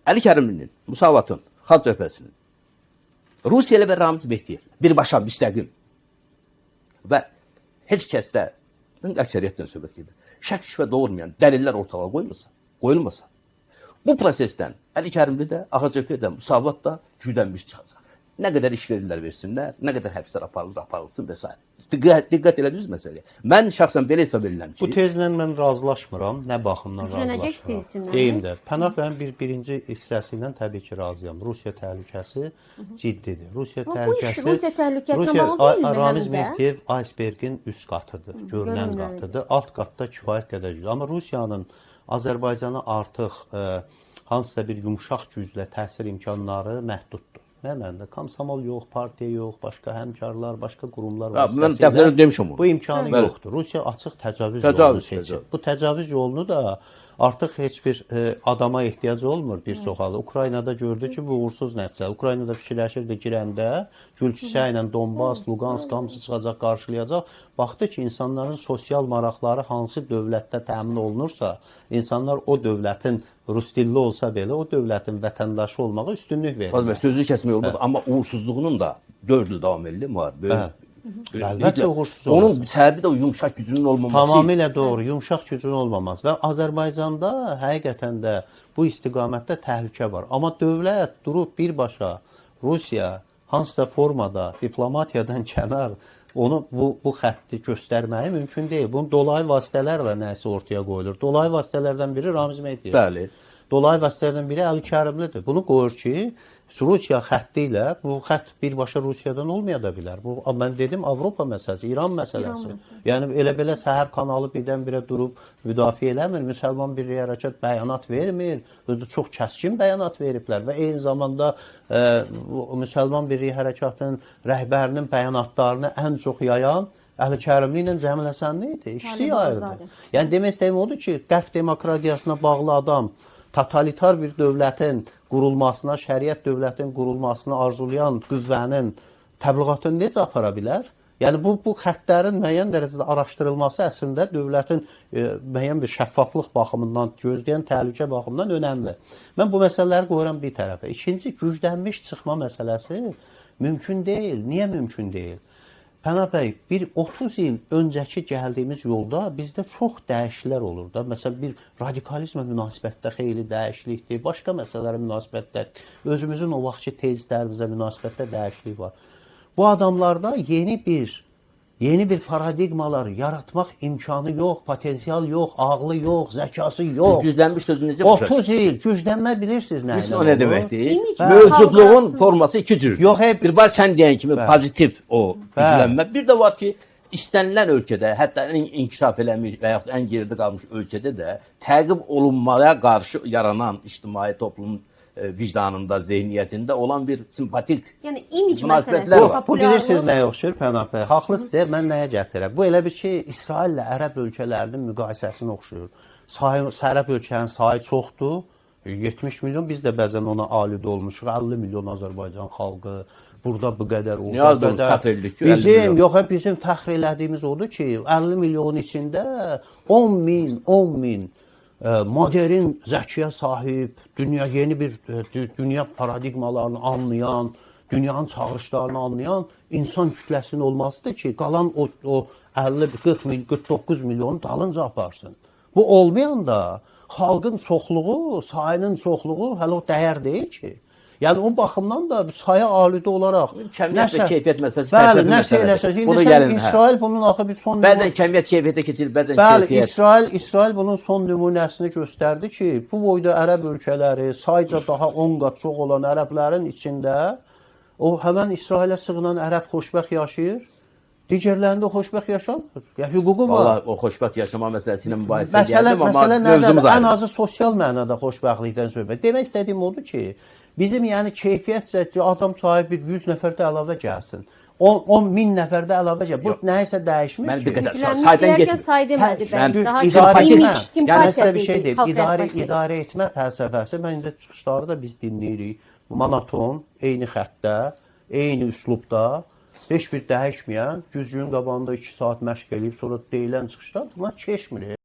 Əli Kərimlinin, Musavatın, Xalq Cəbhəsinin, Rusiya ilə və Ramiz Mehdiyev birbaşa müstəqil və heç kəsdə əksəriyyətdən söhbət gedir. Şək şübhə doğurmayan dəlillər ortalığa qoyulmasa, bu prosesdən Əli Kərimli də, AXCP də, Musavat da güdənmiş çıxacaq. Nə qədər iş verirlər versinlər, nə qədər həbslər aparılsın və s. Diqqət elədiniz məsələyə. Mən şəxsən belə hesab edirəm ki... Bu tezlə mən razılaşmıram. Nə baxımdan razılaşmıram? Deyim də. Pənah bəyin birinci hissəsi ilə təbii ki, razıyam. Rusiya təhlükəsi ciddidir. Rusiya təhlükəsi... Rusiya təhlükəsinə bağlı deyil mi? Ramiz Mehdiyev icebergin üst qatıdır, görünən qatıdır. Alt qatda kifayət qədər güclü. Amma Rusiyanın Azərbaycana artıq hansısa bir yumşaq güclə təsir imkanları məhduddur. Nə məndə? Komsomol yox, partiya yox, başqa həmkarlar, başqa qurumlar var. Mən dəfələrlə demişəm bunu. Bu imkanı yoxdur. Rusiya açıq təcavüz yolunu seçir. Bu təcavüz yolunu da artıq heç bir adama ehtiyac olmur bir çox halda. Ukraynada gördü ki, bu uğursuz nəticə. Ukraynada fikirləşirdi girəndə gül-çiçəyi ilə Donbas, Lugansk hamısı çıxacaq, qarşılayacaq. Baxdı ki, insanların sosial maraqları hansı dövlətdə təmin olunursa, insanlar o dövlətin rus dilli olsa belə, o dövlətin vətəndaşı olmağa üstünlük verir. Sözlü kəsmək olmaz, amma uğursuzluğunun da 4 il davam edildi müharibə. Əlbəttə uğursuz olur. Onun səbəbi də o yumşaq gücünün olmaması. Tamamilə doğru, yumşaq gücünün olmaması. Və Azərbaycanda həqiqətən də bu istiqamətdə təhlükə var. Amma dövlət durub birbaşa Rusiya hansısa formada diplomatiyadan kənar onu bu xətti göstərməyi mümkün deyil. Bunun dolayı vasitələrlə nəsə ortaya qoyulur. Dolayı vasitələrdən biri Ramiz Mehdiyev. Bəli. Dolayı vasitələrdən biri Əli Kərimlidir. Bunu qoyur ki, Rusiya xətti ilə bu xətt birbaşa Rusiyadan olmaya da bilər. Bu mən dedim Avropa məsələsi, İran məsələsi. Yəni elə belə səhər kanalı birdən-birə durub müdafiə eləmir. Müsəlman Birliyi Hərəkat bəyanat vermir. Özü çox kəskin bəyanat veriblər və eyni zamanda Müsəlman Birliyi Hərəkatının rəhbərinin bəyanatlarını ən çox yayan Əli Kərimli ilə Cəmil Həsənli idi. İkisi yayırdı. Yəni demək istəyim odur ki, qərb demokratiyasına bağlı adam totalitar bir dövlətin qurulmasına, şəriət dövlətin qurulmasına arzulayan qüvvənin təbliğatını necə apara bilər? Yəni bu xəttlərin müəyyən dərəcədə araşdırılması əslində dövlətin müəyyən bir şəffaflıq baxımından, gözləyən təhlükə baxımından önəmli. Mən bu məsələləri qoyuram bir tərəfə. İkinci, güclənmiş çıxma məsələsi mümkün deyil. Niyə mümkün deyil? Pənah bəy, bir 30 il öncəki gəldiyimiz yolda bizdə çox dəyişikliklər olur da. Məsələn, bir radikalizmə münasibətdə xeyli dəyişiklikdir, başqa məsələlərə münasibətdə, özümüzün o vaxtki tezlərimizə münasibətdə dəyişiklik var. Bu adamlarda yeni bir paradigmalar yaratmaq imkanı yox, potensial yox, ağlı yox, zəkası yox. Güclənmiş sözü necə başa? 30 il güclənmə bilirsiniz nə ilə? O nə deməkdir? Mövcudluğun forması iki cür. Yox, bir var sən deyən kimi pozitiv o güclənmə. Bir də var ki, istənilən ölkədə, hətta inkişaf eləmiş və yaxud ən geridə qalmış ölkədə də təqib olunmaya qarşı yaranan ictimai toplumun vicdanında, zehniyyətində olan bir simpatik münasibətlər var. Bu bilirsiniz nəyə oxşur Pənah bəy? Haqlısınız, mən nəyə gətirəm? Bu elə bir ki, İsraillə ərəb ölkələrinin müqayisəsini oxşuyur. Ərəb ölkənin sayı çoxdur, 70 milyon, biz də bəzən ona alüd olmuşuq, 50 milyon Azərbaycan xalqı, burada bu qədər bizim fəxr elədiyimiz odur ki, 50 milyon içində 10 min modern zəkiyə sahib, yeni bir dünya paradigmalarını anlayan, dünyanın çağırışlarını anlayan insan kütləsinin olmasıdır ki, qalan o 49 milyonu dalınca aparsın. Bu olmayanda xalqın çoxluğu, sayının çoxluğu hələ o dəyər deyil ki. Yəni o baxımdan da saya alüdə olaraq kəmiyyət və keyfiyyət məsələsi fəlsəfi məsələdir. İndi sən İsrail bunun axı bir son bəzən kəmiyyət keyfiyyətə keçir, bəzən keyfiyyət. Bəli, İsrail bunun son nümunəsini göstərdi ki, bu boyda ərəb ölkələri, sayca daha 10 qat çox olan ərəblərin içində o həmən İsrailə sığınan ərəb xoşbəxt yaşayır. Digərlərində xoşbəxt yaşamır. Ya hüququ var. Vallahi o xoşbəxt yaşama məsələsi ilə mübahisə edirəm, amma mövzumuz ayrı. Ən azı sosial mənada xoşbəxtlikdən söhbət. Demək istədiyim odur ki, bizim yəni keyfiyyətcə adam sahibi 100 nəfər də əlavə gəlsin. 10 min nəfər də əlavə gəlsin. Bu nəyisə dəyişmir ki. Mən diqqət saydan getmir. Yəni sizə bir şey deyim. İdarə etmə fəlsəfəsi, mən indi çıxışları da biz dinləyirik. Monoton, eyni xəttdə, eyni üslubda, heç bir dəyişməyən, güzgünün qabağında 2 saat məşq eləyib, sonra deyilən çıxışlar bunlar keçmir.